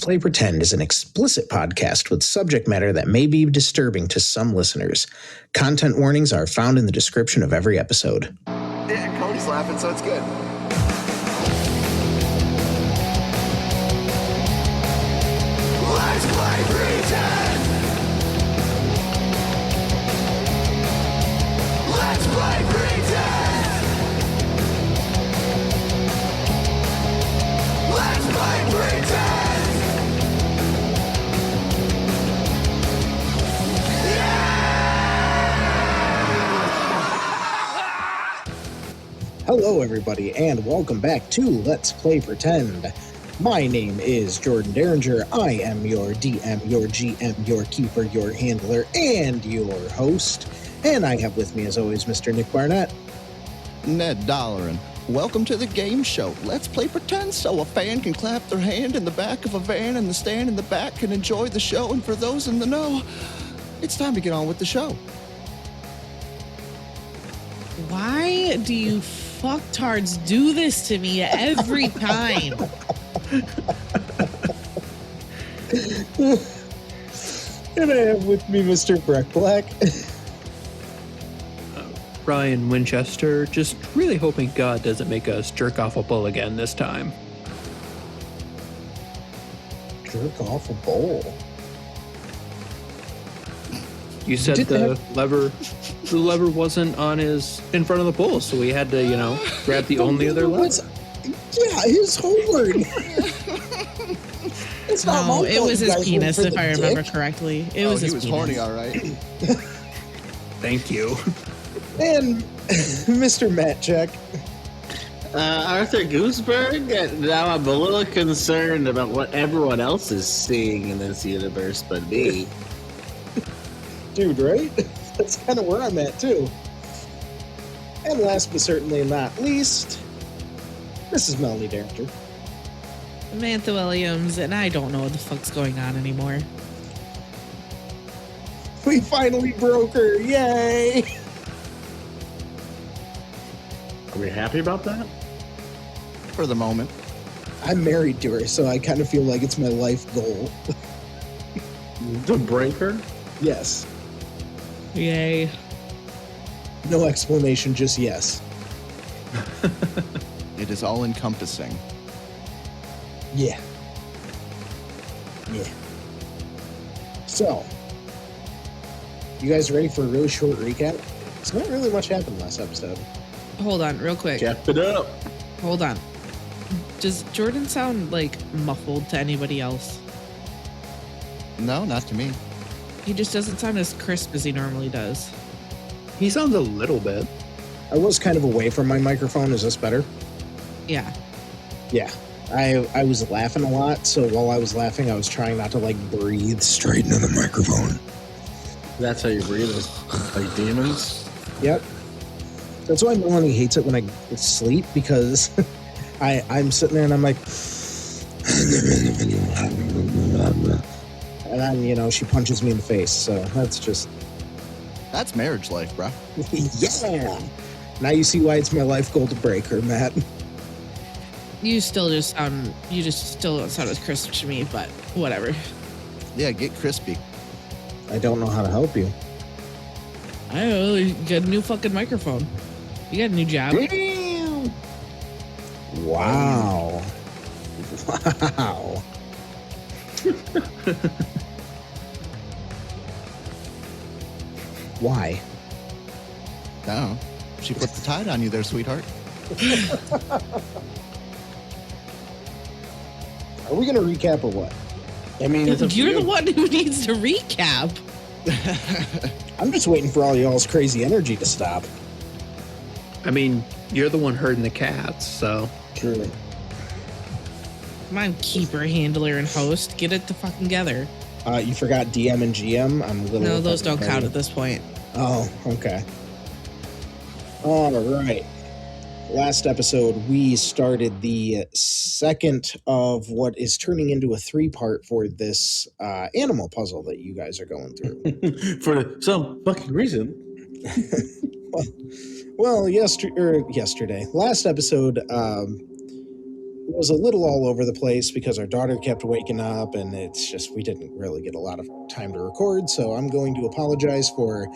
Play Pretend is an explicit podcast with subject matter that may be disturbing to some listeners. Content warnings are found in the description of every episode. Yeah, Cody's laughing, so it's good. Let's play pretend! Let's play pretend! Let's play pretend! Hello, everybody, and welcome back to Let's Play Pretend. My name is Jordan Derringer. I am your DM, your GM, your keeper, your handler, and your host. And I have with me, as always, Mr. Nick Barnett. Ned Dollerin. Welcome to the game show. Let's play pretend so a fan can clap their hand in the back of a van and the stand in the back can enjoy the show. And for those in the know, it's time to get on with the show. Why do you fucktards do this to me every time? And I have with me Mr. Breck Black. Ryan Winchester, just really hoping God doesn't make us jerk off a bull again this time. Jerk off a bowl. You said the lever wasn't on in front of the bull, so we had to, grab the only other lever. Yeah, his horn. It's not my No, it fault was you his guys penis, went for if the I remember dick. correctly. It was his he was penis. horny, all right. Thank you. And Mr. Matt Check. Arthur Gooseberg. Now I'm a little concerned about what everyone else is seeing in this universe but me. Dude, right? That's kind of where I'm at, too. And last but certainly not least, this is Melanie Derringer. Samantha Williams, and I don't know what the fuck's going on anymore. We finally broke her. Yay! Are we happy about that? For the moment. I'm married to her, so I kind of feel like it's my life goal. To break her? Yes. Yay. No explanation, just yes. It is all encompassing. Yeah. Yeah. So, you guys ready for a really short recap? It's not really much happened last episode. Hold on, real quick. Cap it up. Hold on. Does Jordan sound like muffled to anybody else? No, not to me. He just doesn't sound as crisp as he normally does. He sounds a little bit. I was kind of away from my microphone. Is this better? Yeah. Yeah. I was laughing a lot, so while I was laughing, I was trying not to, breathe straight into the microphone. That's how you breathe, like demons. Yep. That's why Melanie hates it when I sleep, because I'm sitting there and I'm like... And then, she punches me in the face, so that's just... That's marriage life, bro. Yeah! Now you see why it's my life goal to break her, Matt. You still just sound, don't sound as crisp to me, but whatever. Yeah, get crispy. I don't know how to help you. I don't know, you got a new fucking microphone. You got a new job. Damn! Wow. Wow. Why? No. She put the tide on you there, sweetheart. Are we going to recap or what? I mean, it's up to You're you. the one who needs to recap. I'm just waiting for all y'all's crazy energy to stop. I mean, you're the one herding the cats, so. True. Come on, keeper, handler, and host. Get it the fucking together. You forgot DM and GM? I'm a little... No, those don't count at this point. Oh, okay. All right. Last episode, we started the second of what is turning into a 3-part for this animal puzzle that you guys are going through. For some fucking reason. Well, yesterday, last episode, was a little all over the place because our daughter kept waking up, and it's just we didn't really get a lot of time to record, so I'm going to apologize for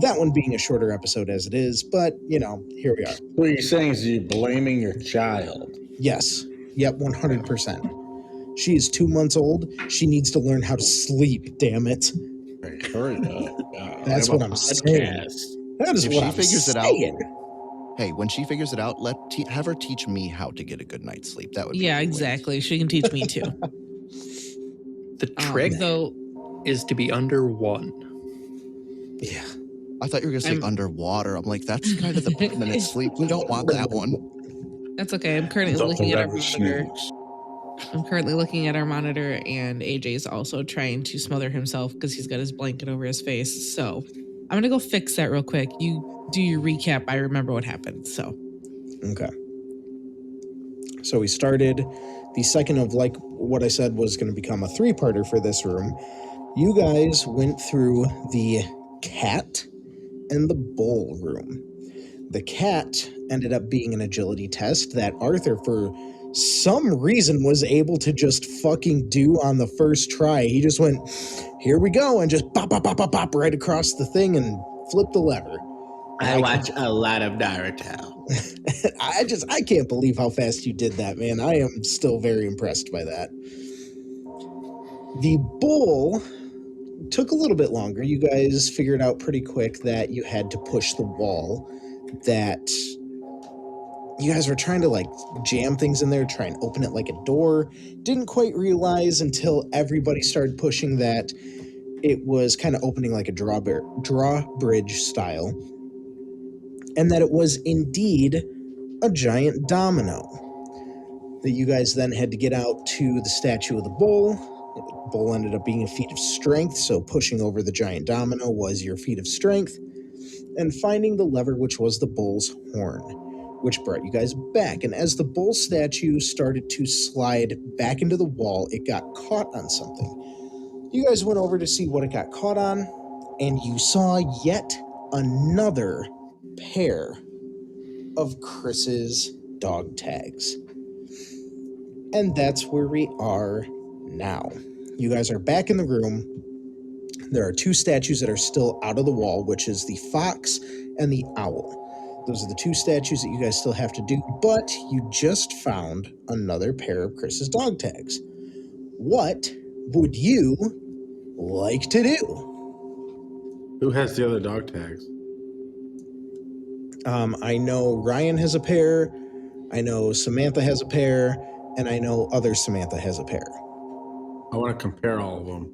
that one being a shorter episode as it is, but, here we are. What you're saying is you're blaming your child. Yes. Yep, 100%. She is 2 months old. She needs to learn how to sleep, damn it. That's what I'm saying. That is If what she I'm figures it out, saying. hey, when she figures it out, have her teach me how to get a good night's sleep. That would be Yeah, a good way. exactly. She can teach me too. The trick Though is to be under 1. Yeah. I thought you were going to say underwater. I'm like, that's kind of the permanent sleep. We don't want that one. that's okay. I'm currently looking at our monitor. I'm currently looking at our monitor, and AJ's also trying to smother himself because he's got his blanket over his face. So I'm gonna go fix that real quick. You do your recap. I remember what happened. So Okay. So we started the second of like what I said was going to become a 3-parter for this room. You guys went through the cat and the bull room. The cat ended up being an agility test that Arthur, for some reason, was able to just fucking do on the first try. He just went, here we go, and just pop, pop, pop, pop, pop right across the thing and flipped the lever. I watch a lot of Naruto. I can't believe how fast you did that, man. I am still very impressed by that. The bull took a little bit longer. You guys figured out pretty quick that you had to push the wall, that you guys were trying to like jam things in there, try and open it like a door. Didn't quite realize until everybody started pushing that it was kind of opening like a drawbridge style, and that it was indeed a giant domino that you guys then had to get out to the statue of the bull. The bull ended up being a feat of strength, so pushing over the giant domino was your feat of strength, and finding the lever, which was the bull's horn, which brought you guys back. And as the bull statue started to slide back into the wall, it got caught on something. You guys went over to see what it got caught on, and you saw yet another pair of Chris's dog tags. And that's where we are now. You guys are back in the room. There are 2 statues that are still out of the wall, which is the fox and the owl. Those are the 2 statues that you guys still have to do, but you just found another pair of Chris's dog tags. What would you like to do? Who has the other dog tags? I know Ryan has a pair, I know Samantha has a pair, and I know other Samantha has a pair. I want to compare all of them.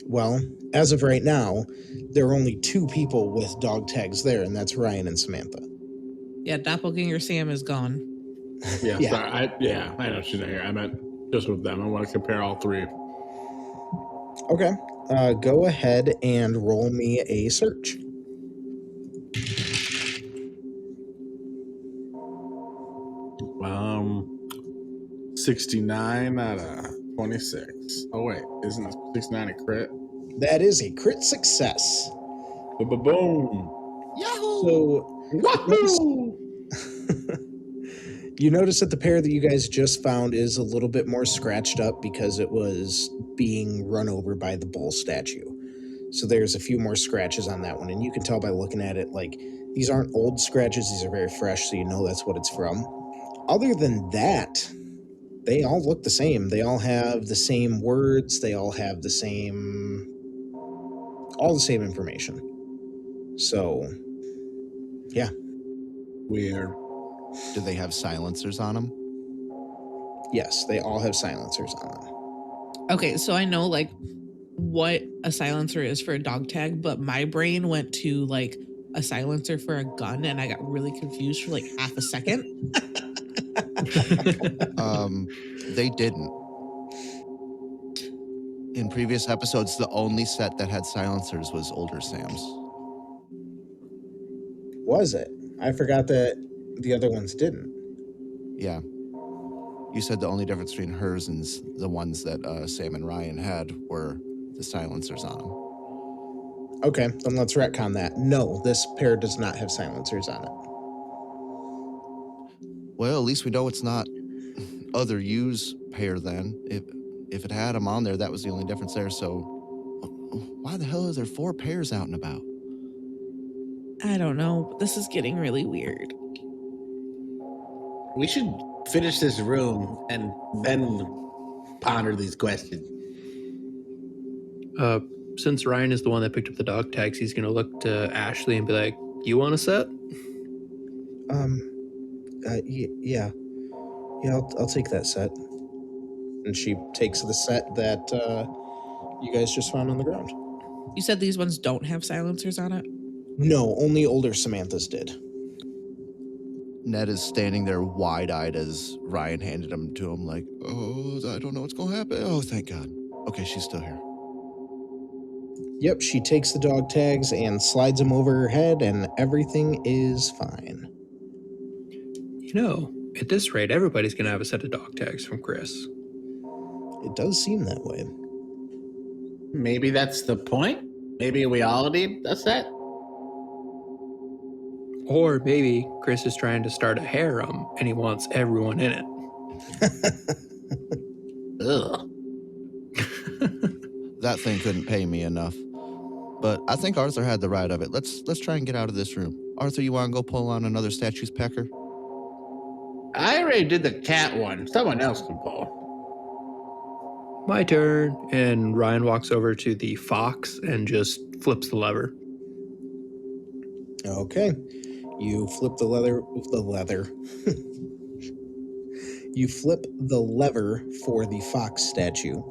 Well, as of right now, there are only 2 people with dog tags there, and that's Ryan and Samantha. yeah, Doppelganger Sam is gone. Yeah, Yeah. sorry, I know she's not here. I meant just with them. I want to compare all 3. Okay, go ahead and roll me a search. Um, 69 out of 26. Oh wait, isn't 69 a crit? That is a crit success. Boom! Yahoo! So Wahoo! you notice that the pair that you guys just found is a little bit more scratched up because it was being run over by the bull statue. So there's a few more scratches on that one, and you can tell by looking at it, like, these aren't old scratches, these are very fresh, so you know that's what it's from. Other than that, they all look the same. They all have the same words, they all have the same information. So, yeah. Weird. Do they have silencers on them? Yes, they all have silencers on them. Okay, so I know like what a silencer is for a dog tag, but my brain went to like a silencer for a gun, and I got really confused for like half a second. They didn't. In previous episodes, the only set that had silencers was older Sam's. Was it? I forgot that the other ones didn't. Yeah. You said the only difference between hers and the ones that Sam and Ryan had were the silencers on them. Okay, then let's retcon that. No, this pair does not have silencers on it. Well, at least we know it's not other U's pair then. If it had them on there, that was the only difference there. So why the hell is there 4 pairs out and about? I don't know. This is getting really weird. We should finish this room and then ponder these questions. Since Ryan is the one that picked up the dog tags, he's gonna look to Ashley and be like, "You want a set?" Yeah, I'll take that set. And she takes the set that you guys just found on the ground. You said these ones don't have silencers on it? No, only older Samantha's did. Ned is standing there wide-eyed as Ryan handed them to him, like, oh, I don't know what's going to happen. Oh, thank God. Okay, she's still here. Yep, she takes the dog tags and slides them over her head, and everything is fine. You know, at this rate, everybody's gonna have a set of dog tags from Chris. It does seem that way. Maybe that's the point? Maybe we all need a set? Or maybe Chris is trying to start a harem and he wants everyone in it. Ugh. That thing couldn't pay me enough. But I think Arthur had the right of it. Let's try and get out of this room. Arthur, you want to go pull on another statue's pecker? I already did the cat one. Someone else can pull. My turn. And Ryan walks over to the fox and just flips the lever. Okay. You flip the leather. You flip the lever for the fox statue.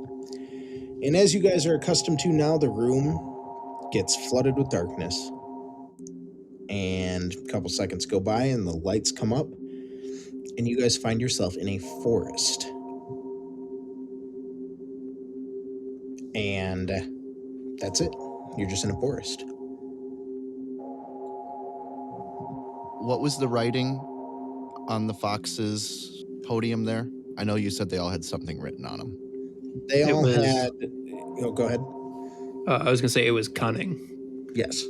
And as you guys are accustomed to now, the room gets flooded with darkness. And a couple seconds go by and the lights come up. And you guys find yourself in a forest. And that's it. You're just in a forest. What was the writing on the fox's podium there? I know you said they all had something written on them. They all had... Oh, go ahead. I was going to say it was cunning. Yes.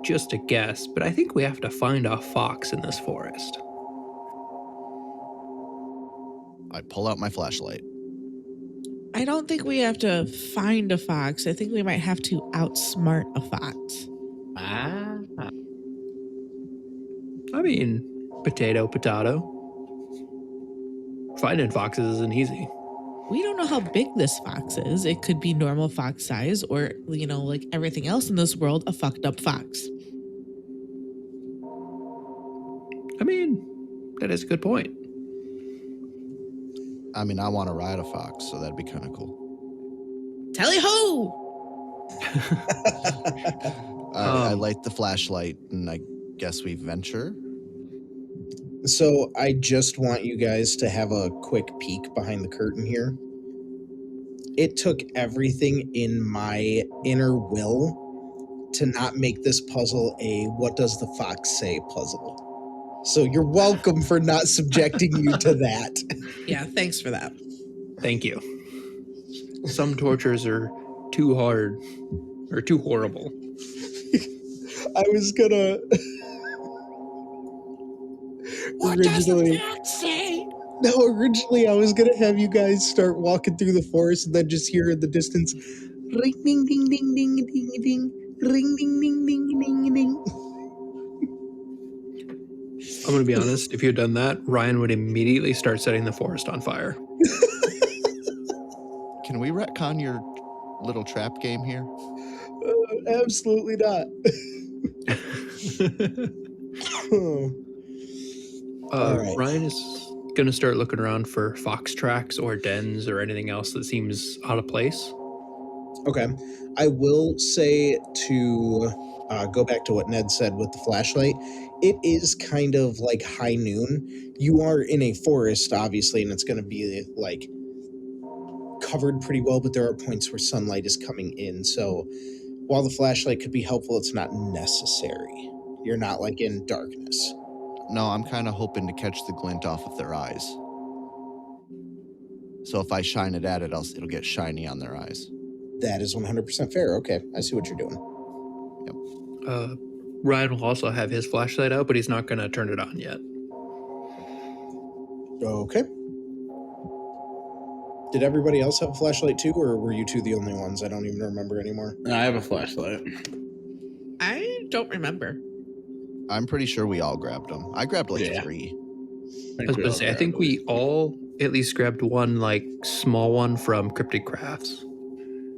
Just a guess, but I think we have to find a fox in this forest. I pull out my flashlight. I don't think we have to find a fox. I think we might have to outsmart a fox. I mean, potato. Finding foxes isn't easy. We don't know how big this fox is. It could be normal fox size or, like everything else in this world, a fucked up fox. I mean, that is a good point. I mean, I want to ride a fox, so that'd be kind of cool. Tally-ho! I light the flashlight, and I guess we venture. So I just want you guys to have a quick peek behind the curtain here. It took everything in my inner will to not make this puzzle a what does the fox say puzzle. So you're welcome for not subjecting you to that. Yeah, thanks for that. Thank you. Some tortures are too hard or too horrible. I was gonna... What does the fox say? No, originally I was gonna have you guys start walking through the forest and then just hear in the distance, ring ding ding ding ding ding ding, ring ding ding ding ding ding. I'm going to be honest, if you had done that, Ryan would immediately start setting the forest on fire. Can we retcon your little trap game here? Absolutely not. Right. Ryan is going to start looking around for fox tracks or dens or anything else that seems out of place. Okay. I will say to go back to what Ned said with the flashlight. It is kind of like high noon. You are in a forest, obviously, and it's going to be like covered pretty well, but there are points where sunlight is coming in. So while the flashlight could be helpful, it's not necessary. You're not like in darkness. No, I'm kind of hoping to catch the glint off of their eyes. So if I shine it at it, it'll get shiny on their eyes. That is 100% fair. Okay, I see what you're doing. Yep. Ryan will also have his flashlight out, but he's not going to turn it on yet. Okay. Did everybody else have a flashlight too, or were you two the only ones? I don't even remember anymore. I have a flashlight. I don't remember. I'm pretty sure we all grabbed them. I grabbed like Yeah. 3. I was going to say, I think we all at least grabbed one, like, small one from Cryptic Crafts.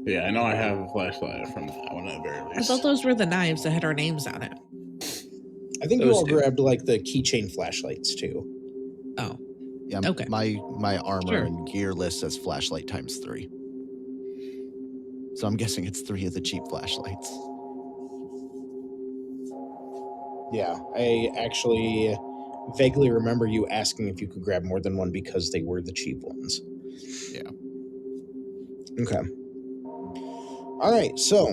Yeah, I know I have a flashlight from that one at the very I least. thought those were the knives that had our names on it. I think you Those all two. grabbed like the keychain flashlights too. Oh, Yeah, Okay. my armor Sure. and gear list says flashlight times 3. So I'm guessing it's 3 of the cheap flashlights. Yeah, I actually vaguely remember you asking if you could grab more than one because they were the cheap ones. Yeah. Okay. All right, so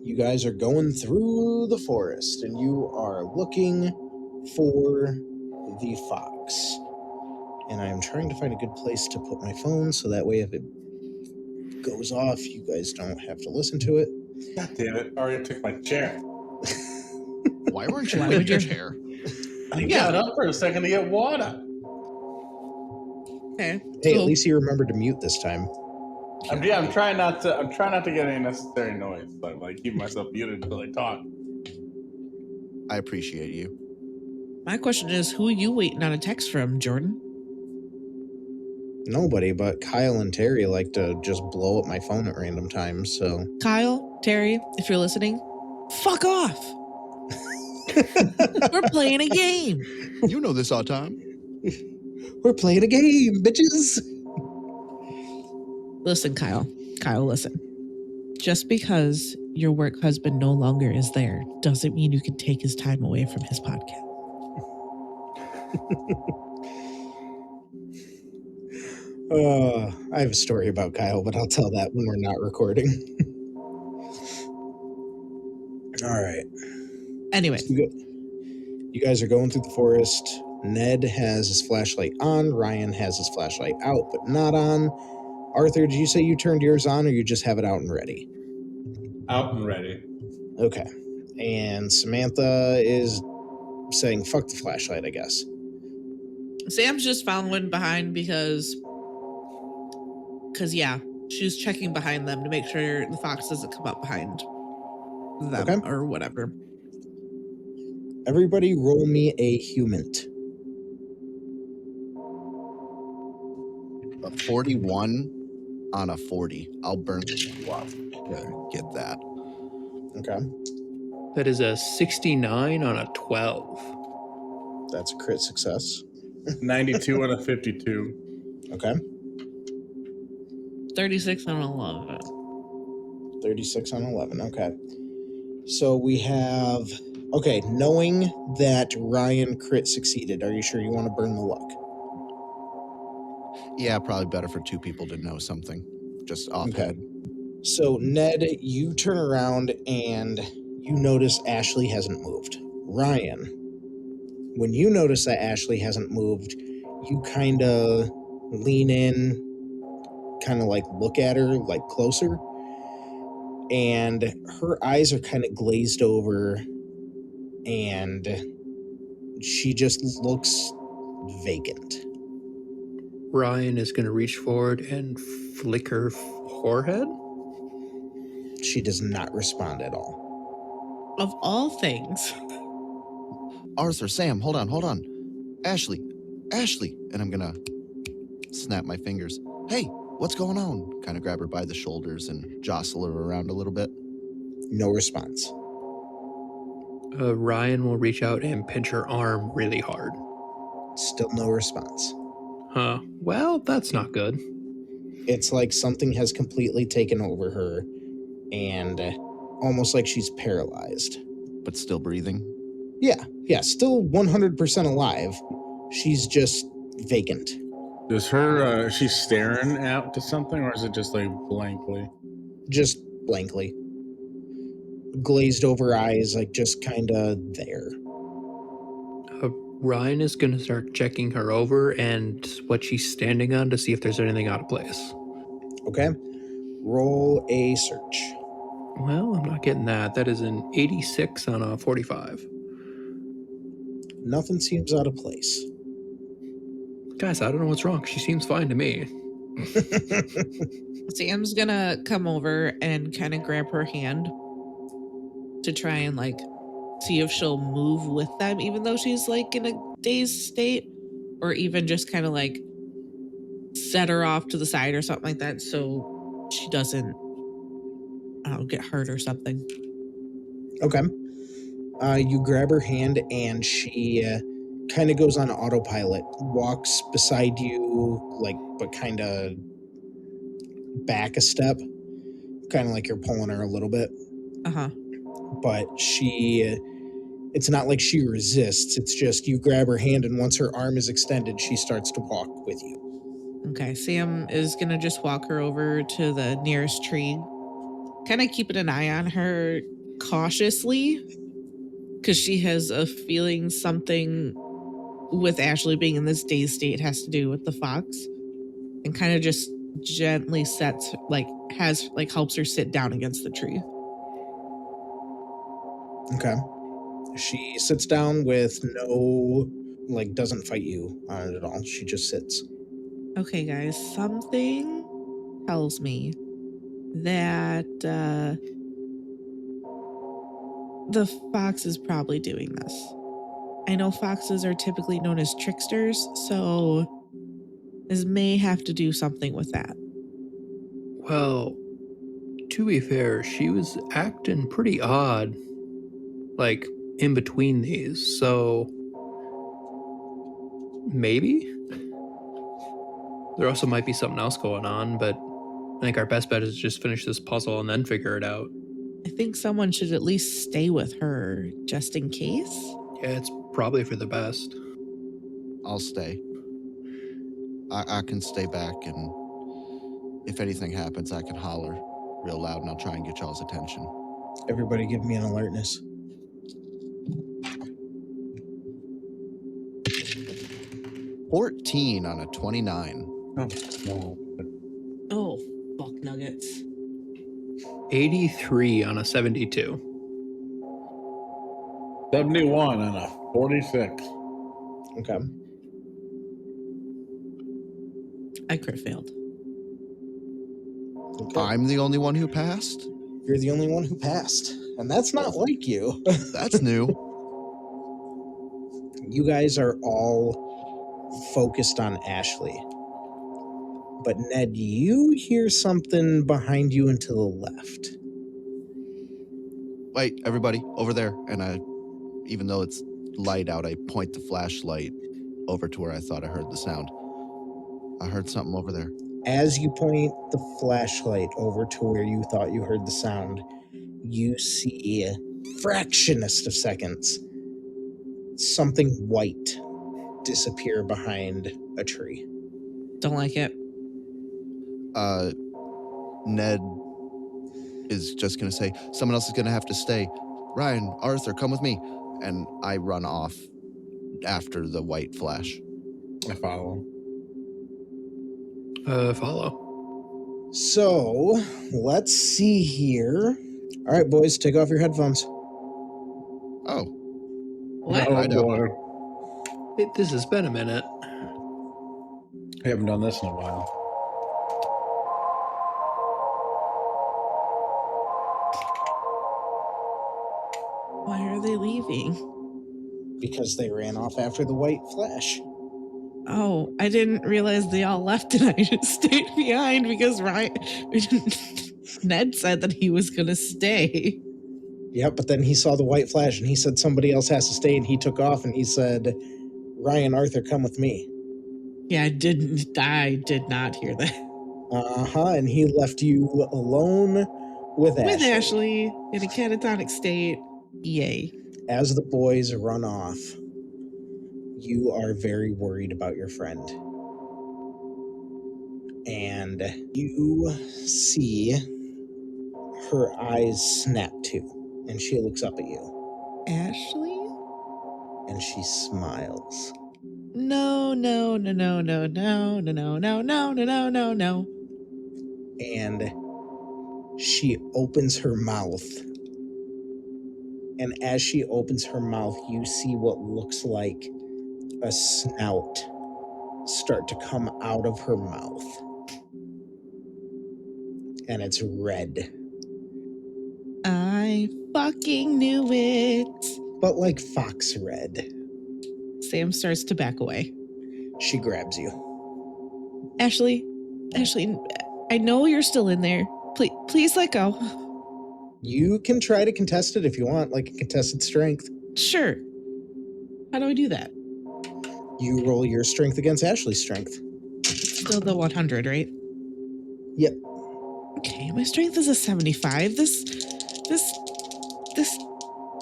you guys are going through the forest and you are looking for the fox. And I am trying to find a good place to put my phone so that way if it goes off, you guys don't have to listen to it. God damn it! I already took my chair. Why weren't you Why in would your you- chair? I got up for a second to get water. okay. Hey, So- at least you remembered to mute this time. I'm trying not to. I'm trying not to get any necessary noise. So I'm like keeping myself muted until I talk. I appreciate you. My question is, who are you waiting on a text from, Jordan? Nobody, but Kyle and Terry like to just blow up my phone at random times, so. Kyle, Terry, if you're listening, fuck off. We're playing a game. You know this all time. We're playing a game, bitches! Listen, Kyle. Kyle, listen. Just because your work husband no longer is there doesn't mean you can take his time away from his podcast. I have a story about Kyle, but I'll tell that when we're not recording. All right. Anyway, You guys are going through the forest. Ned has his flashlight on. Ryan has his flashlight out, but not on. Arthur, did you say you turned yours on or you just have it out and ready? Out and ready. Okay. And Samantha is saying, fuck the flashlight, I guess. Sam's just following behind because yeah, she's checking behind them to make sure the fox doesn't come up behind them Okay. or whatever. Everybody roll me a human. A 41 on a 40. I'll burn you up to get that. Okay. That is a 69 on a 12. That's a crit success. 92 out of 52. Okay. 36 on 11. 36 on 11. Okay. So we have. Okay, knowing that Ryan crit succeeded, are you sure you want to burn the luck? Yeah, probably better for 2 people to know something. Just offhand. So, Ned, you turn around and you notice Ashley hasn't moved. Ryan, when you notice that Ashley hasn't moved, you kind of lean in, kind of like look at her like closer, and her eyes are kind of glazed over and she just looks vacant. Ryan is going to reach forward and flick her forehead. She does not respond at all. Of all things, Arthur, Sam, hold on. Ashley. And I'm gonna snap my fingers. Hey, what's going on? Kind of grab her by the shoulders and jostle her around a little bit. No response. Ryan will reach out and pinch her arm really hard. Still no response. Huh. Well, that's not good. It's like something has completely taken over her and almost like she's paralyzed. But still breathing. Yeah, still 100% alive. She's just vacant. Does her, is she staring out to something or is it just like blankly? Just blankly. Glazed over eyes, like just kind of there. Ryan is going to start checking her over and what she's standing on to see if there's anything out of place. Okay? Roll a search. Well, I'm not getting that. That is an 86 on a 45. Nothing seems out of place. Guys, I don't know what's wrong. She seems fine to me. Sam's gonna come over and kind of grab her hand to try and like see if she'll move with them, even though she's like in a dazed state, or even just kind of like set her off to the side or something like that so she doesn't, I don't know, get hurt or something. Okay. You grab her hand and she kind of goes on autopilot, walks beside you, like, but kind of back a step, kind of like you're pulling her a little bit. Uh-huh. But it's not like she resists. It's just you grab her hand, and once her arm is extended, she starts to walk with you. Okay, Sam is gonna just walk her over to the nearest tree, kind of keeping an eye on her cautiously, because she has a feeling something with Ashley being in this dazed state has to do with the fox, and kind of just gently sets, like, helps her sit down against the tree. Okay. She sits down with no, like, doesn't fight you on it at all. She just sits. Okay, guys, something tells me that the fox is probably doing this. I know foxes are typically known as tricksters, so this may have to do something with that. Well, to be fair, she was acting pretty odd, like in between these, so maybe? There also might be something else going on, but I think our best bet is just finish this puzzle and then figure it out. I think someone should at least stay with her just in case. Yeah, it's probably for the best. I'll stay. I can stay back, and if anything happens, I can holler real loud, and I'll try and get y'all's attention. Everybody give me an alertness. 14 on a 29. Oh, small. Oh, fuck nuggets. 83 on a 72. 71 on a 46. Okay. I crit failed. Okay. I'm the only one who passed? You're the only one who passed. And that's not like you. That's new. You guys are all focused on Ashley. But Ned, you hear something behind you and to the left. Wait, everybody, over there. And even though it's light out, I point the flashlight over to where I thought I heard the sound. I heard something over there. As you point the flashlight over to where you thought you heard the sound, you see a fractionist of seconds something white disappear behind a tree. Don't like it. Ned is just going to say, someone else is going to have to stay. Ryan, Arthur, come with me. And I run off after the white flash. I follow. Follow. So, let's see here. All right, boys, take off your headphones. Oh. What? Oh, I know. boy. This has been a minute. I haven't done this in a while. Why are they leaving? Because they ran off after the white flash. Oh, I didn't realize they all left and I just stayed behind because Ned said that he was going to stay. Yep, but then he saw the white flash and he said somebody else has to stay and he took off and he said, Ryan, Arthur, come with me. Yeah, I did not hear that. Uh-huh, and he left you alone with Ashley. With Ashley in a catatonic state. Yay. As the boys run off, you are very worried about your friend. And you see her eyes snap to, and she looks up at you. Ashley? And she smiles. No. And She opens her mouth. And as she opens her mouth, you see what looks like a snout start to come out of her mouth. And it's red. I fucking knew it. But like fox red. Sam starts to back away. She grabs you. Ashley, I know you're still in there. Please let go. You can try to contest it if you want, like a contested strength. Sure. How do I do that? You roll your strength against Ashley's strength. Still the 100, right? Yep. Okay, my strength is a 75. This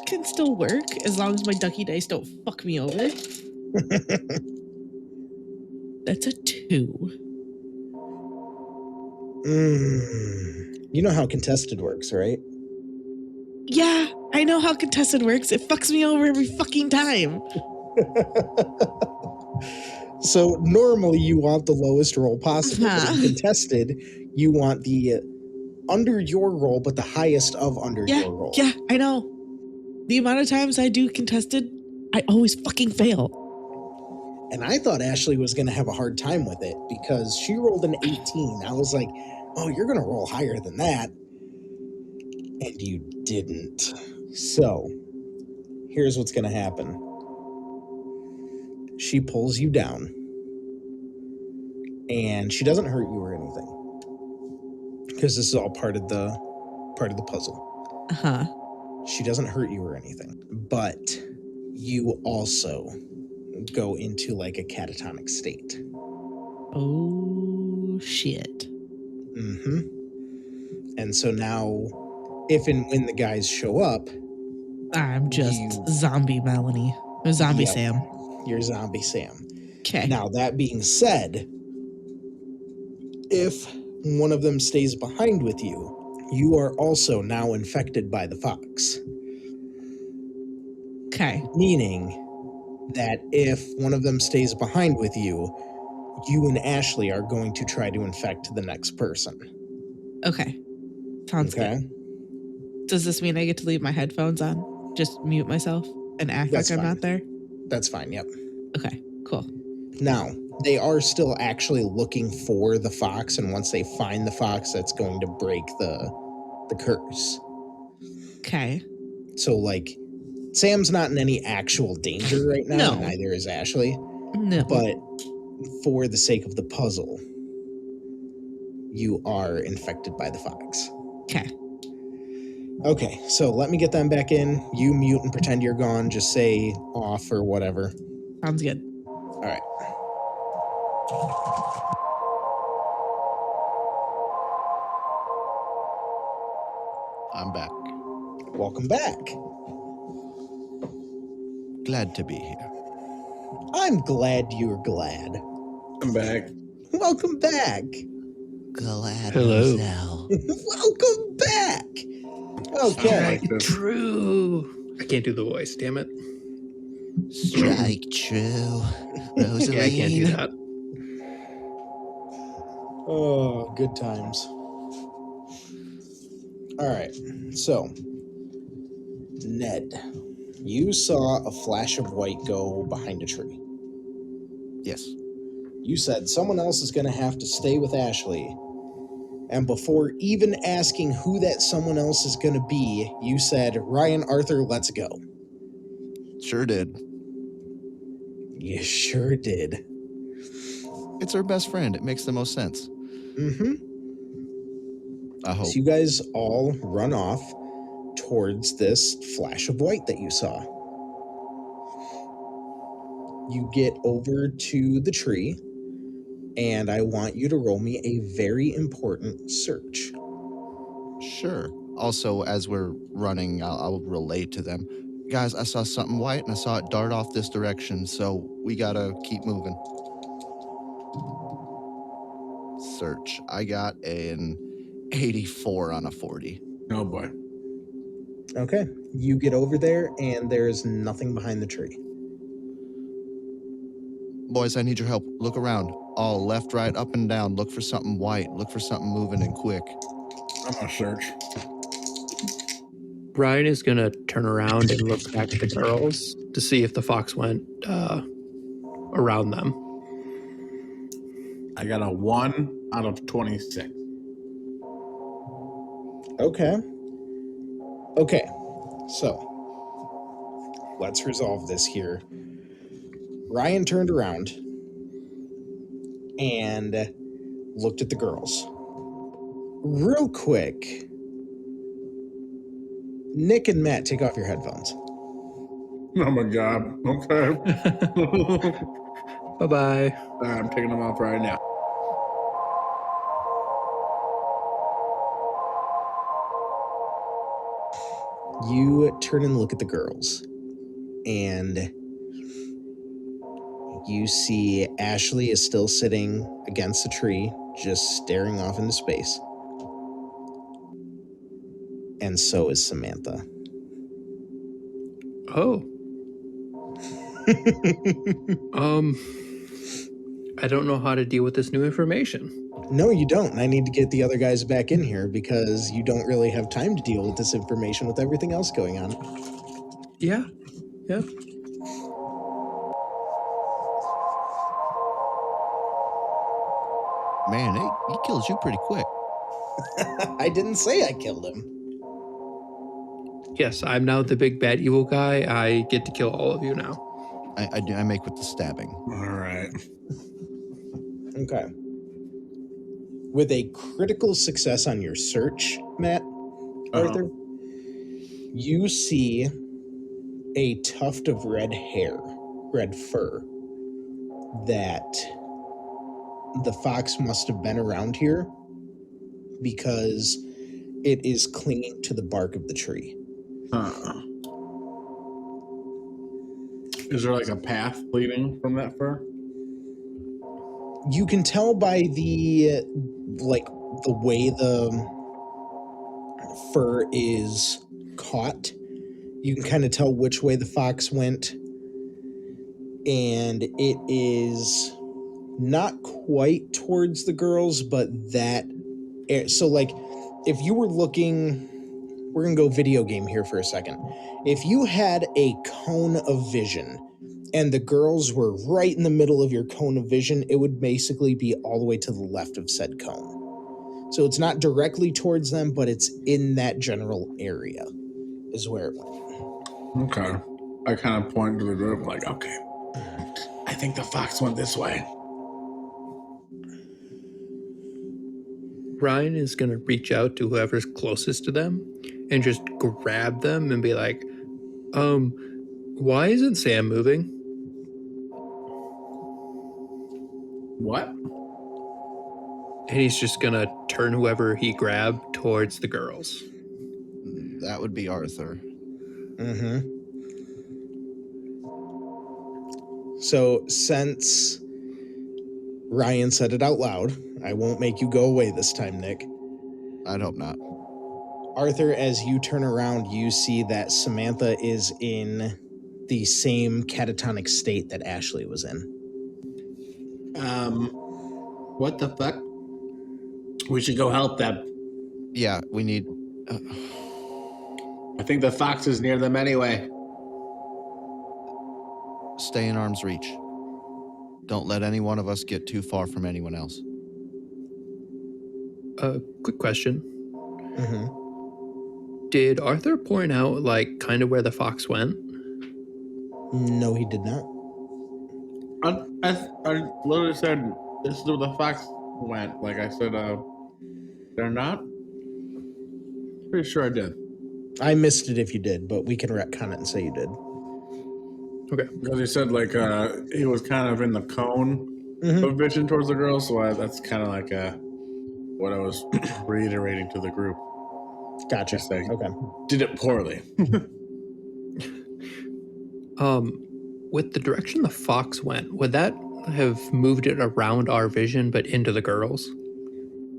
can still work as long as my ducky dice don't fuck me over. That's a 2. You know how contested works, right? Yeah, I know how contested works. It fucks me over every fucking time. So normally you want the lowest roll possible. But in contested, you want the under your roll, but the highest of under your roll. Yeah, I know. The amount of times I do contested, I always fucking fail. And I thought Ashley was going to have a hard time with it because she rolled an 18. I was like, oh, you're going to roll higher than that. And you didn't. So here's what's going to happen. She pulls you down. And she doesn't hurt you or anything. Because this is all part of the puzzle. Uh-huh. She doesn't hurt you or anything. But you also go into like a catatonic state. Oh, shit. Mm-hmm. And so now, if and when the guys show up, I'm just zombie Melanie. Or zombie Sam. You're zombie Sam. Okay. Now, that being said, if one of them stays behind with you, you are also now infected by the fox. Okay. Meaning that if one of them stays behind with you, you and Ashley are going to try to infect the next person. Okay. Sounds good. Does this mean I get to leave my headphones on? Just mute myself and act like I'm not there? That's fine, yep. Okay, cool. Now, they are still actually looking for the fox, and once they find the fox, that's going to break the curse. Okay. So, like, Sam's not in any actual danger right now, No. and neither is Ashley. No. But for the sake of the puzzle, you are infected by the fox. Okay. Okay, so let me get them back in. You mute and pretend you're gone. Just say off or whatever. Sounds good. All right. I'm back. Welcome back. Glad to be here. I'm glad you're glad. I'm back. Welcome back. Glad Hello. Welcome back. Okay. True. I can't do the voice, damn it. Strike true. Rosaline. Yeah, I can't do that. Oh, good times. All right. So, Ned, you saw a flash of white go behind a tree. Yes. You said someone else is going to have to stay with Ashley. And before even asking who that someone else is going to be, you said, Ryan Arthur, let's go. Sure did. You sure did. It's her best friend. It makes the most sense. Mm-hmm. I hope. So you guys all run off towards this flash of white that you saw. You get over to the tree, and I want you to roll me a very important search. Sure. Also, as we're running, I'll relay to them. Guys, I saw something white and I saw it dart off this direction, so we gotta keep moving. Search. I got an 84 on a 40. Oh boy. Okay. You get over there, and there's nothing behind the tree. Boys, I need your help. Look around. All left, right, up, and down. Look for something white. Look for something moving and quick. I'm gonna search. Ryan is gonna turn around and look back at the girls to see if the fox went around them. I got a 1 out of 26. Okay. Okay. So let's resolve this here. Ryan turned around and looked at the girls. Real quick, Nick and Matt, take off your headphones. Oh my god. Okay. Bye-bye. I'm taking them off right now. You turn and look at the girls, and you see Ashley is still sitting against the tree, just staring off into space. And so is Samantha. Oh. I don't know how to deal with this new information. No, you don't. And I need to get the other guys back in here because you don't really have time to deal with this information with everything else going on. Yeah. Yeah. Man, he kills you pretty quick. I didn't say I killed him. Yes, I'm now the big bad evil guy. I get to kill all of you now. I make with the stabbing. All right. Okay. With a critical success on your search, Matt, Arthur, you see a tuft of red hair, red fur, that the fox must have been around here because it is clinging to the bark of the tree. Is there like a path leading from that fur? You can tell by the way the fur is caught. You can kind of tell which way the fox went, and it is not quite towards the girls, but that. So, like, if you were looking, we're gonna go video game here for a second. If you had a cone of vision and the girls were right in the middle of your cone of vision, it would basically be all the way to the left of said cone. So it's not directly towards them, but it's in that general area is where it went. Okay. I kind of point to the group like, okay, I think the fox went this way. Ryan is going to reach out to whoever's closest to them and just grab them and be like, why isn't Sam moving? What? And he's just going to turn whoever he grabbed towards the girls. That would be Arthur. Mm-hmm. So since Ryan said it out loud, I won't make you go away this time, Nick. I'd hope not. Arthur, as you turn around, you see that Samantha is in the same catatonic state that Ashley was in. What the fuck? We should go help them. Yeah, we need... I think the fox is near them anyway. stay in arm's reach. Don't let any one of us get too far from anyone else. Quick question. Mm-hmm. Did Arthur point out, like, kind of where the fox went? No, he did not. I literally said, this is where the fox went. Like I said, they're not? Pretty sure I did. I missed it if you did, but we can retcon it and say you did. Okay. Because he said, like, he was kind of in the cone of vision towards the girl, so that's kind of like what I was reiterating to the group. Gotcha. Just like, Okay. did it poorly. With the direction the fox went, would that have moved it around our vision but into the girls?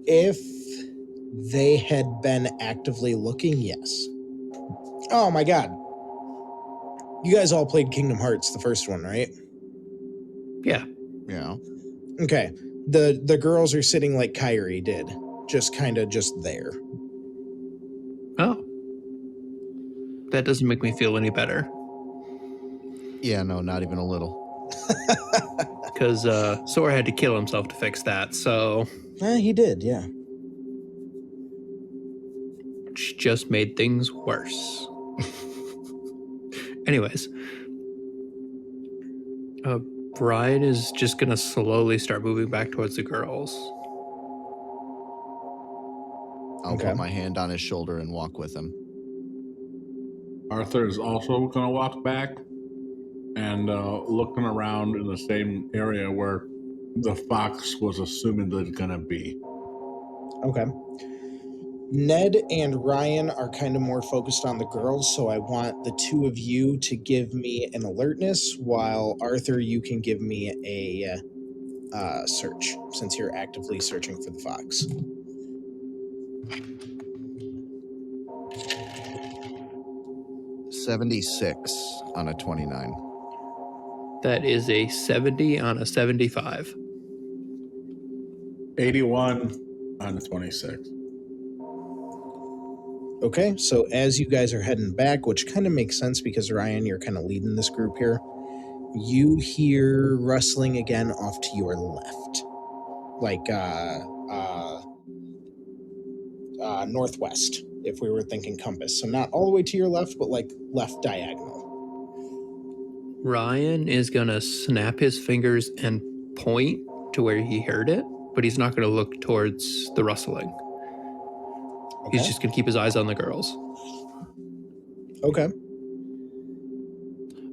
If they had been actively looking, yes. Oh my god. You guys all played Kingdom Hearts, the first one, right? Yeah. Yeah. Okay. The girls are sitting like Kyrie did, just kind of just there. Oh. That doesn't make me feel any better. Yeah, no, not even a little. Because Sora had to kill himself to fix that, so... He did, yeah. Which just made things worse. Anyways. Brian is just going to slowly start moving back towards the girls. I'll put my hand on his shoulder and walk with him. Arthur is also going to walk back and looking around in the same area where the fox was assumedly going to be. Okay. Ned and Ryan are kind of more focused on the girls, so I want the two of you to give me an alertness, while Arthur, you can give me a search, since you're actively searching for the fox. $76 on a 29. That is a 70 on a 75. 81 on a 26. Okay, so as you guys are heading back, which kind of makes sense because Ryan, you're kind of leading this group here, you hear rustling again off to your left. Like, northwest, if we were thinking compass. So not all the way to your left, but like left diagonal. Ryan is going to snap his fingers and point to where he heard it, but he's not going to look towards the rustling. Okay. He's just going to keep his eyes on the girls. Okay.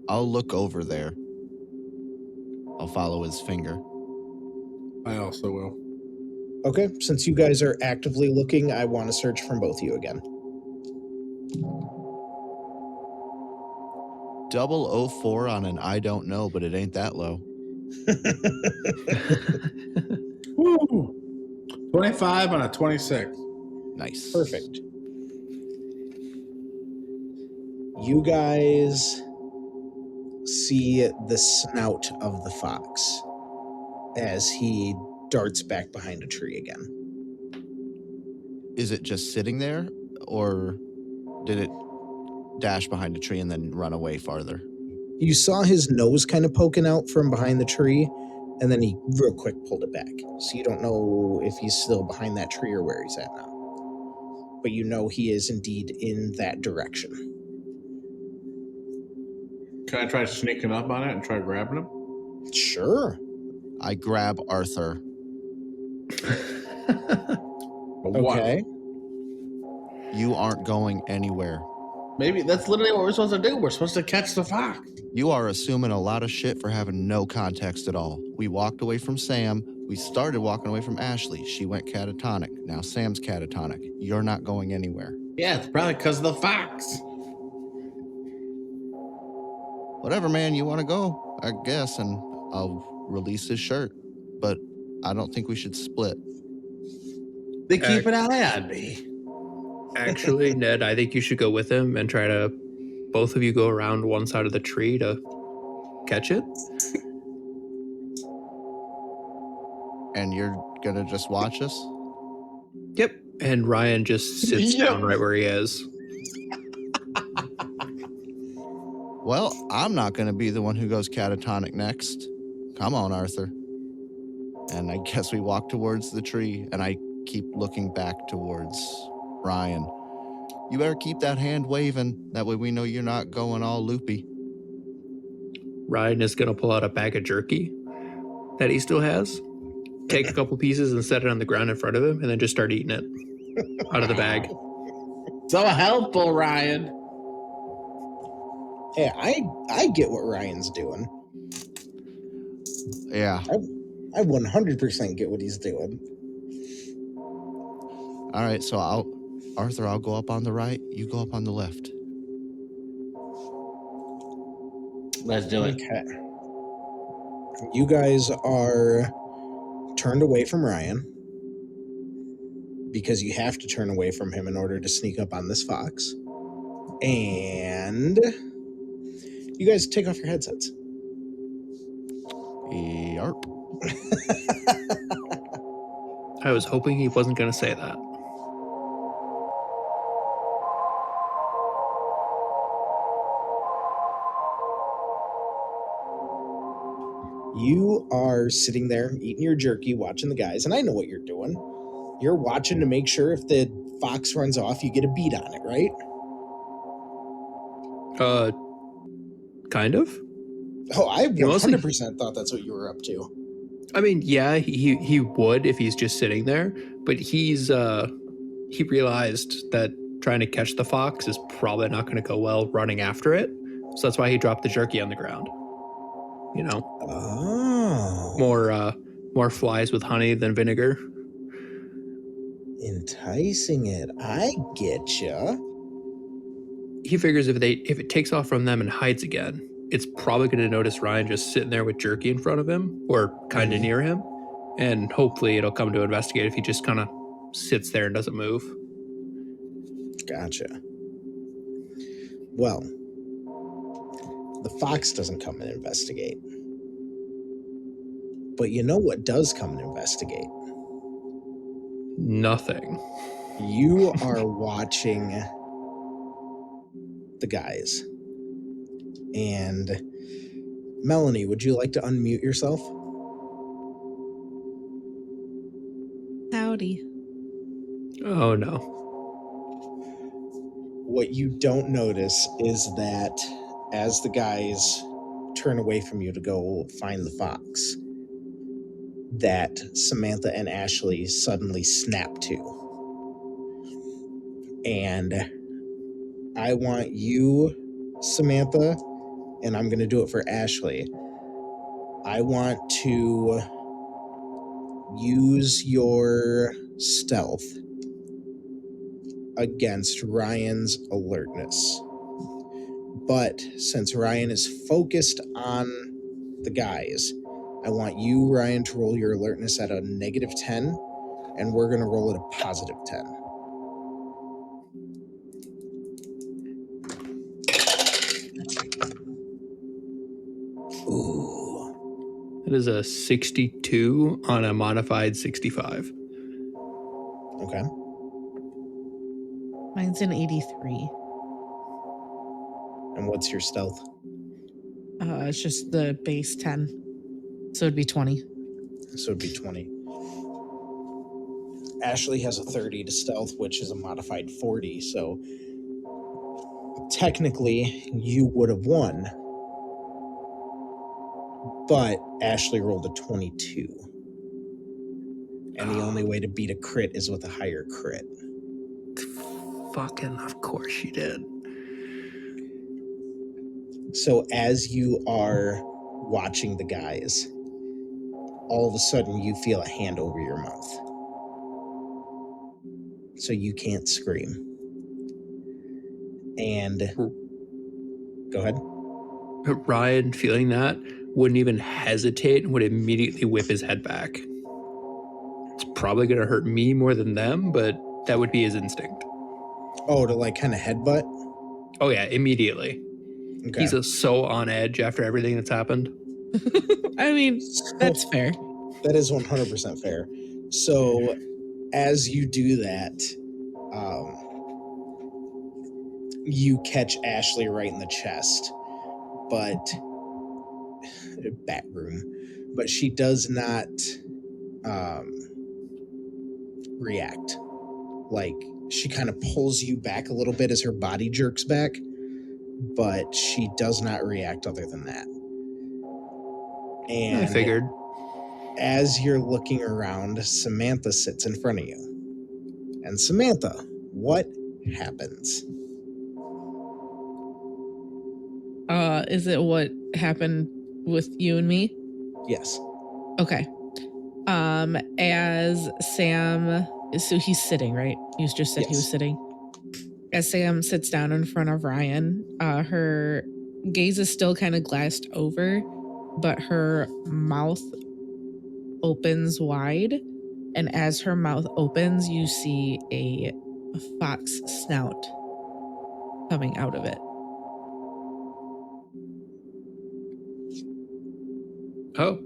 I'll look over there. I'll follow his finger. I also will. Okay, since you guys are actively looking, I want to search from both of you again. 004 on an I don't know, but it ain't that low. Woo! 25 on a 26. Nice. Perfect. You guys see the snout of the fox as he darts back behind a tree again. Is it just sitting there, or did it dash behind a tree and then run away farther? You saw his nose kind of poking out from behind the tree, and then he real quick pulled it back. So you don't know if he's still behind that tree or where he's at now. But you know he is indeed in that direction. Can I try sneaking up on it and try grabbing him? Sure. I grab Arthur. Okay. You aren't going anywhere. Maybe that's literally what we're supposed to do. We're supposed to catch the fox. You are assuming a lot of shit for having no context at all. We walked away from Sam. We started walking away from Ashley. She went catatonic. Now Sam's catatonic. You're not going anywhere. Yeah, it's probably because of the fox. Whatever, man, you want to go, I guess, and I'll release his shirt. But I don't think we should split. They keep an eye on me. Actually, Ned, I think you should go with him and try to, both of you go around one side of the tree to catch it. And you're gonna just watch us? Yep. And Ryan just sits down right where he is. Well, I'm not gonna be the one who goes catatonic next. Come on, Arthur. And I guess we walk towards the tree, and I keep looking back towards Ryan. You better keep that hand waving. That way we know you're not going all loopy. Ryan is going to pull out a bag of jerky that he still has, take a couple pieces and set it on the ground in front of him, and then just start eating it out of the bag. So helpful, Ryan. Hey, I get what Ryan's doing. Yeah. I 100% get what he's doing. All right, so Arthur, I'll go up on the right. You go up on the left. Let's do it. Okay. You guys are turned away from Ryan because you have to turn away from him in order to sneak up on this fox. And you guys take off your headsets. Yarp. I was hoping he wasn't going to say that. You are sitting there eating your jerky, watching the guys, and I know what you're doing. You're watching to make sure if the fox runs off, you get a beat on it, right? Kind of. Oh, I He mostly- 100% thought that's what you were up to. I mean, yeah, he would if he's just sitting there, but he realized that trying to catch the fox is probably not going to go well running after it. So that's why he dropped the jerky on the ground. You know, Oh. more flies with honey than vinegar. Enticing it. I get ya. He figures if it takes off from them and hides again, it's probably going to notice Ryan just sitting there with jerky in front of him or kind of near him, and hopefully it'll come to investigate if he just kind of sits there and doesn't move. Gotcha. Well, the fox doesn't come and investigate. But you know what does come and investigate? Nothing. You are watching the guys. And Melanie, would you like to unmute yourself? Howdy. Oh no. What you don't notice is that as the guys turn away from you to go find the fox, that Samantha and Ashley suddenly snap to. And I want you, Samantha, and I'm going to do it for Ashley. I want to use your stealth against Ryan's alertness. But since Ryan is focused on the guys, I want you, Ryan, to roll your alertness at a -10, and we're going to roll it a +10. Ooh. It is a 62 on a modified 65. Okay. Mine's an 83. And what's your stealth? It's just the base 10. So it'd be 20. So it'd be 20. Ashley has a 30 to stealth, which is a modified 40. So technically, you would have won. But Ashley rolled a 22. And the only way to beat a crit is with a higher crit. Fucking, of course she did. So as you are watching the guys, all of a sudden you feel a hand over your mouth. So you can't scream. And go ahead. Ryan, feeling that, wouldn't even hesitate and would immediately whip his head back. It's probably going to hurt me more than them, but that would be his instinct. Oh, to like kind of headbutt? Oh yeah, immediately. Okay. He's so on edge after everything that's happened. I mean, that's fair. That is 100% fair. So as you do that, you catch Ashley right in the chest, but back room, but she does not react. Like, she kind of pulls you back a little bit as her body jerks back, but she does not react other than that. And I figured. as you're looking around, Samantha sits in front of you. And Samantha, what happens? Is it what happened with you and me? Yes. Okay. As Sam, so he's sitting, right? You just said he was Yes. sitting. As Sam sits down in front of Ryan, her gaze is still kind of glassed over, but her mouth opens wide. And as her mouth opens, you see a fox snout coming out of it. Oh,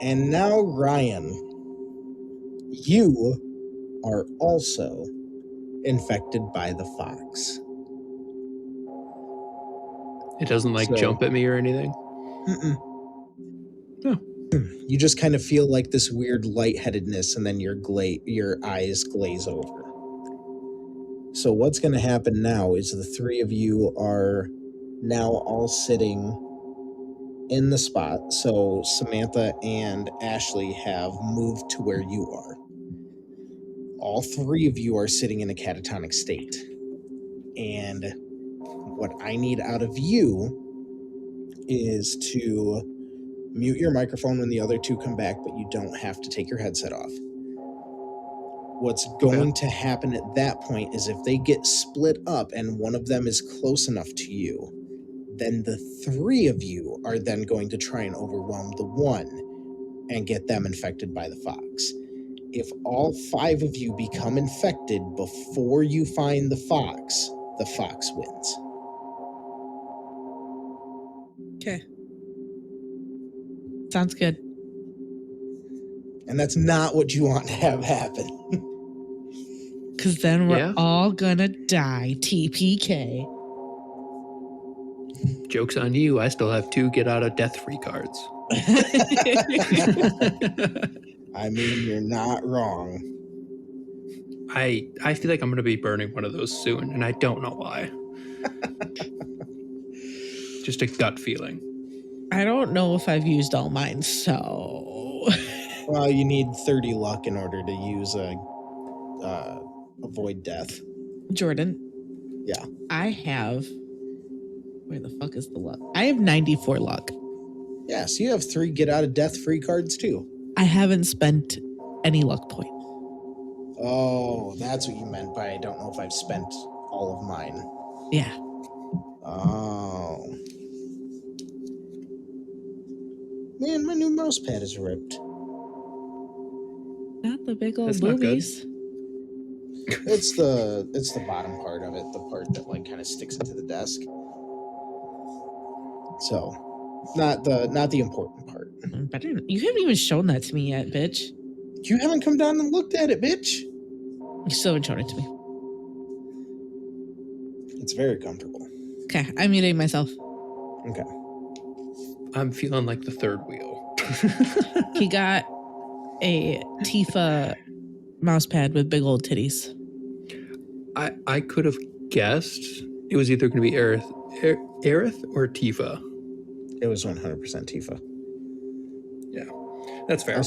And now, Ryan, you are also infected by the fox. It doesn't like So- jump at me or anything. Mm-mm. Oh. You just kind of feel like this weird lightheadedness, and then your eyes glaze over. So what's going to happen now is the three of you are now all sitting in the spot. So Samantha and Ashley have moved to where you are. All three of you are sitting in a catatonic state. And what I need out of you is to mute your microphone when the other two come back, but you don't have to take your headset off. What's going to happen at that point is if they get split up and one of them is close enough to you, then the three of you are then going to try and overwhelm the one and get them infected by the fox. If all five of you become infected before you find the fox wins. Okay. Sounds good. And that's not what you want to have happen. Because then we're all gonna die. TPK. Joke's on you. I still have 2 get out of death free cards. I mean, you're not wrong. I feel like I'm going to be burning one of those soon, and I don't know why. Just a gut feeling. I don't know if I've used all mine, so. Well, you need 30 luck in order to use avoid death. Jordan. Yeah. I have. Where the fuck is the luck? I have 94 luck. Yeah, so you have 3 get out of death free cards too. I haven't spent any luck points. Oh, that's what you meant by I don't know if I've spent all of mine. Yeah. Oh. Man, my new mouse pad is ripped. Not the big old That's not good. boobies. It's the bottom part of it, the part that like kind of sticks into the desk. So, not the important part. But you haven't even shown that to me yet, bitch. You haven't come down and looked at it, bitch. You still haven't shown it to me. It's very comfortable. Okay, I'm muting myself. Okay. I'm feeling like the third wheel. He got a Tifa mouse pad with big old titties. I could have guessed it was either going to be Aerith or Tifa. It was 100% Tifa. Yeah, that's fair. I'll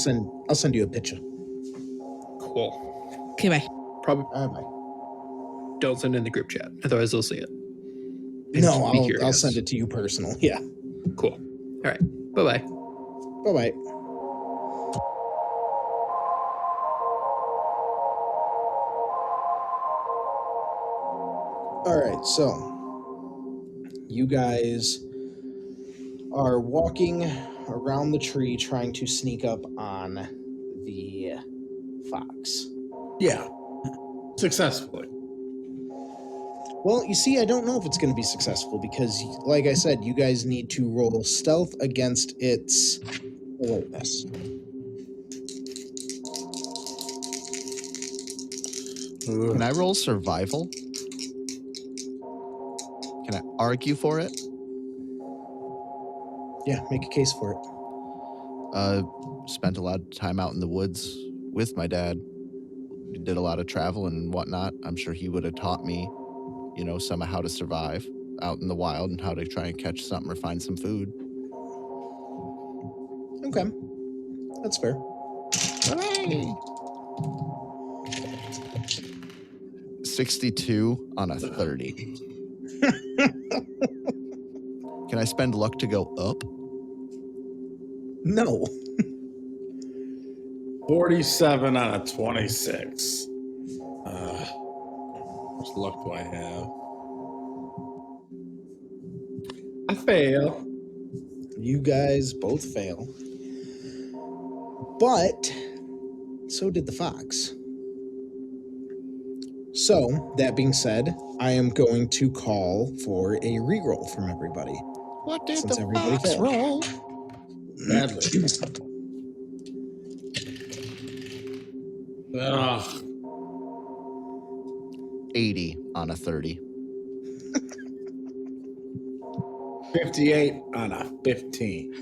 send you a picture. Cool. Okay, bye. Probably Bye. don't send it in the group chat, otherwise they'll see it. And No, just be I'll curious. send it to you personal. Yeah. Cool. All right. Bye-bye. Bye-bye. All right, so you guys are walking around the tree trying to sneak up on the fox. Yeah. Successfully. Well, you see, I don't know if it's going to be successful because, like I said, you guys need to roll stealth against its alertness. Can I roll survival? Can I argue for it? Yeah, make a case for it. Spent a lot of time out in the woods with my dad. Did a lot of traveling and whatnot. I'm sure he would have taught me, some of how to survive out in the wild and how to try and catch something or find some food. Okay. That's fair. Hooray! 62 on a 30. Can I spend luck to go up? No. 47 out of 26. How much luck do I have? I fail. You guys both fail. But so did the fox. So, that being said, I am going to call for a reroll from everybody. What did Since the everybody fox failed. roll? Badly. Ugh. 80 on a 30. 58 on a 15.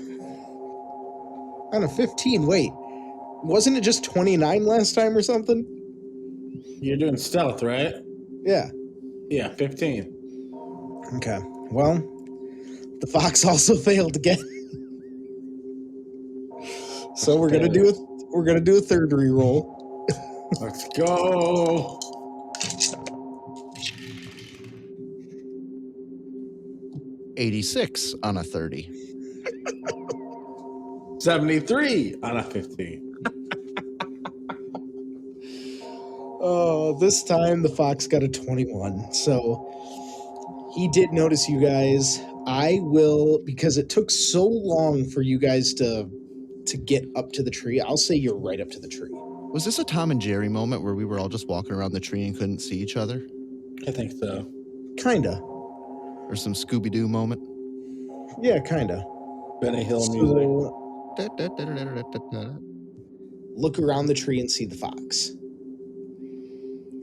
On a 15, wait. Wasn't it just 29 last time or something? You're doing stealth, right? Yeah. Yeah, 15. Okay. Well, the fox also failed again. So we're gonna do a third reroll. Let's go. $86 on a 30. 73 on a 15. Oh, this time the fox got a 21. So he did notice you guys. I will, because it took so long for you guys to get up to the tree, I'll say you're right up to the tree. Was this a Tom and Jerry moment where we were all just walking around the tree and couldn't see each other? I think so. Kinda. Or some Scooby-Doo moment? Yeah, kinda. Benny Hill music. So look around the tree and see the fox.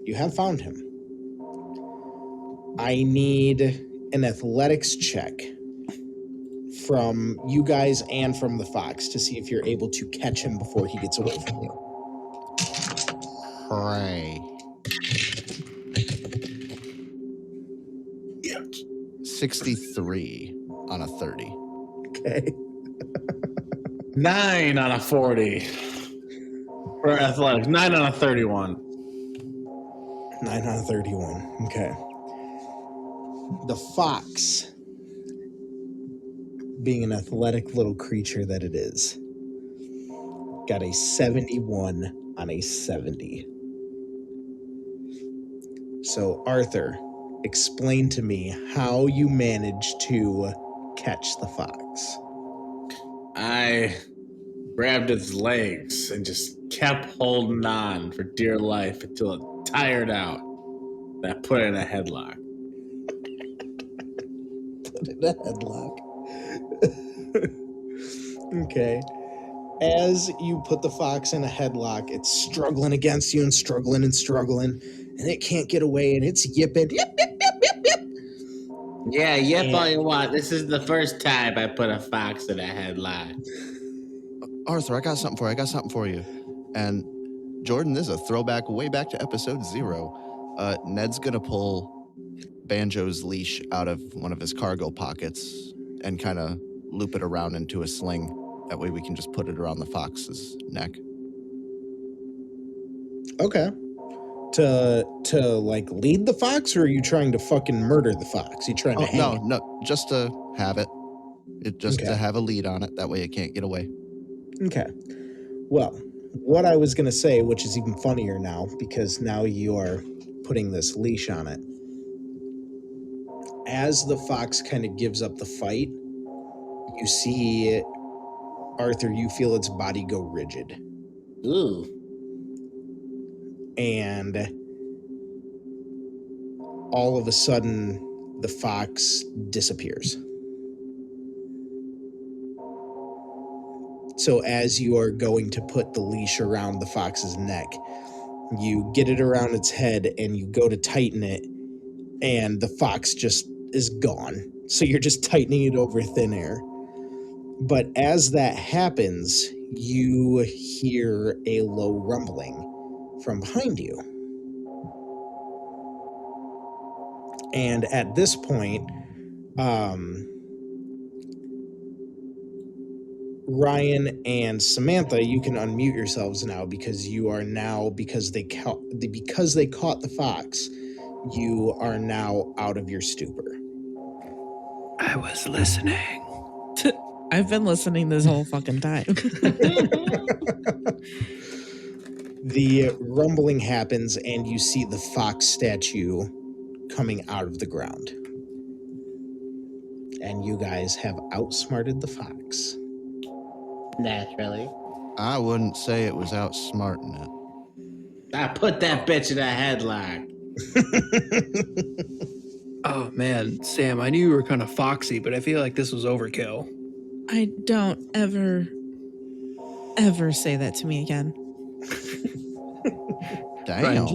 You have found him. I need an athletics check from you guys and from the fox to see if you're able to catch him before he gets away from you. Hooray. 63 on a 30. Okay. 9 on a 40. For athletics. 9 on a 31. 9 out of 31. Okay. The fox, being an athletic little creature that it is, got a 71 on a 70. So, Arthur, explain to me how you managed to catch the fox. I grabbed its legs and just kept holding on for dear life until it tired out. And I put it in a headlock. Put in a headlock. Okay. As you put the fox in a headlock, it's struggling against you and struggling, and it can't get away, and it's yipping. Yip, yip, yip, yip, yip. Yeah, yep, all you want. This is the first time I put a fox in a headlock. Arthur, I got something for you. And Jordan, this is a throwback way back to episode 0. Ned's gonna pull Banjo's leash out of one of his cargo pockets and kind of loop it around into a sling. That way we can just put it around the fox's neck. Okay. To like lead the fox, or are you trying to fucking murder the fox? You trying to hang it? No, just to have it. Okay. To have a lead on it. That way it can't get away. Okay. Well, what I was going to say, which is even funnier now, because now you are putting this leash on it. As the fox kind of gives up the fight, you see, Arthur, you feel its body go rigid. Ooh. And all of a sudden, the fox disappears. So as you are going to put the leash around the fox's neck, you get it around its head and you go to tighten it, and the fox just is gone. So you're just tightening it over thin air. But as that happens, you hear a low rumbling from behind you. And at this point, Ryan and Samantha, you can unmute yourselves now, because you are now, because they caught the fox, you are now out of your stupor. I was listening. I've been listening this whole fucking time. The rumbling happens, and you see the fox statue coming out of the ground. And you guys have outsmarted the fox. Naturally. I wouldn't say it was outsmarting it. I put that bitch in a headlock. Oh man, Sam, I knew you were kind of foxy, but I feel like this was overkill. I don't ever say that to me again. Damn. Ryan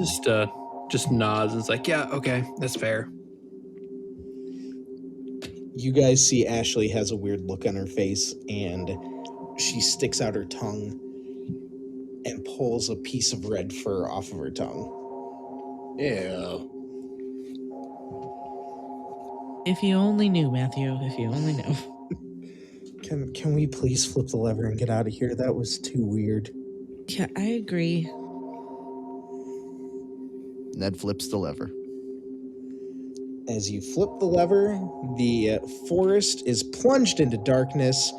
just nods and is like, yeah, okay, that's fair. You guys see Ashley has a weird look on her face, and she sticks out her tongue and pulls a piece of red fur off of her tongue. Ew. If you only knew, Matthew. If you only knew. Can we please flip the lever and get out of here? That was too weird. Yeah, I agree. Ned flips the lever. As you flip the lever, the forest is plunged into darkness,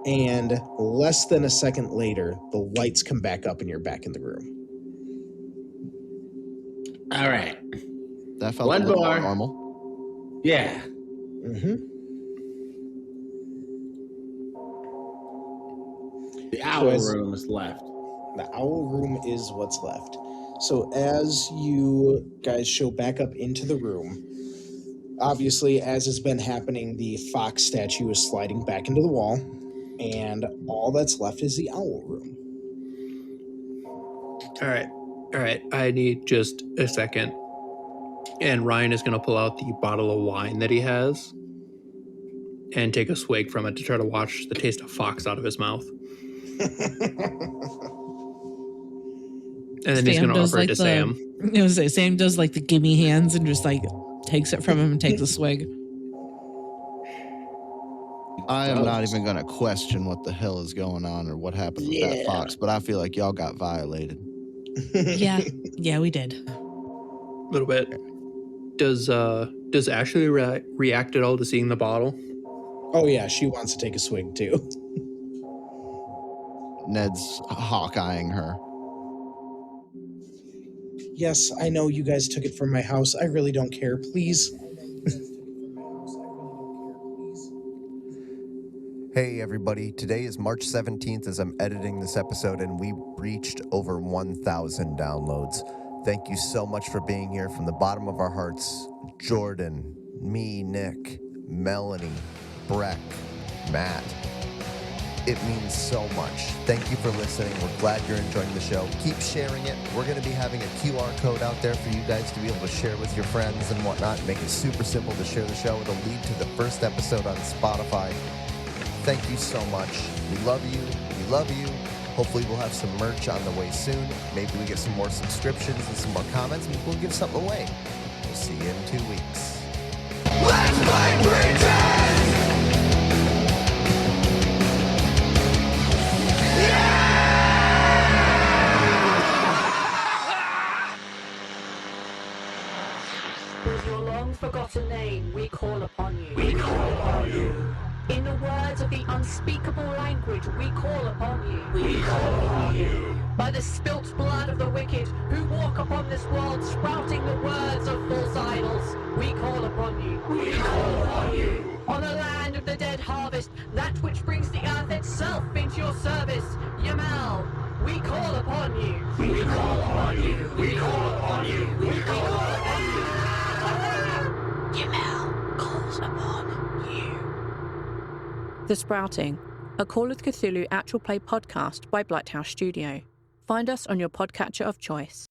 and less than a second later, the lights come back up and you're back in the room. All right. That felt One a little more more. normal. Yeah. Mm-hmm. The owl as- room is left. The owl room is what's left. So as you guys show back up into the room, obviously, as has been happening, the fox statue is sliding back into the wall, and all that's left is the owl room. All right. I need just a second. And Ryan is going to pull out the bottle of wine that he has and take a swig from it to try to wash the taste of fox out of his mouth. And then he's going to offer it to Sam. I was say Sam does like the gimme hands and just like takes it from him and takes a swig. I am not even going to question what the hell is going on or what happened with that fox, but I feel like y'all got violated. Yeah, we did. A little bit. Does Ashley react at all to seeing the bottle? Oh yeah, she wants to take a swig too. Ned's hawk-eyeing her. Yes, I know you guys took it from my house. I really don't care. Please. Hey everybody, today is March 17th as I'm editing this episode and we reached over 1,000 downloads. Thank you so much for being here from the bottom of our hearts. Jordan, me, Nick, Melanie, Breck, Matt. It means so much. Thank you for listening. We're glad you're enjoying the show. Keep sharing it. We're going to be having a QR code out there for you guys to be able to share with your friends and whatnot. Make it super simple to share the show. It'll lead to the first episode on Spotify. Thank you so much. We love you. We love you. Hopefully we'll have some merch on the way soon. Maybe we get some more subscriptions and some more comments. Maybe we'll give something away. We'll see you in 2 weeks. Let's play pretend! With your long-forgotten name, we call upon you. We call upon you. In the words of the unspeakable language, we call upon you. We call upon you. By the spilt blood of the wicked, who walk upon this world, sprouting the words of false idols, we call upon you. We call upon you. On the land of the dead harvest, that which brings the earth itself into your service, Yamal, we call upon you. We call upon you. We call upon you. We call upon you. Yamal calls upon you. The Sprouting, a Call of Cthulhu actual play podcast by Blighthouse Studio. Find us on your podcatcher of choice.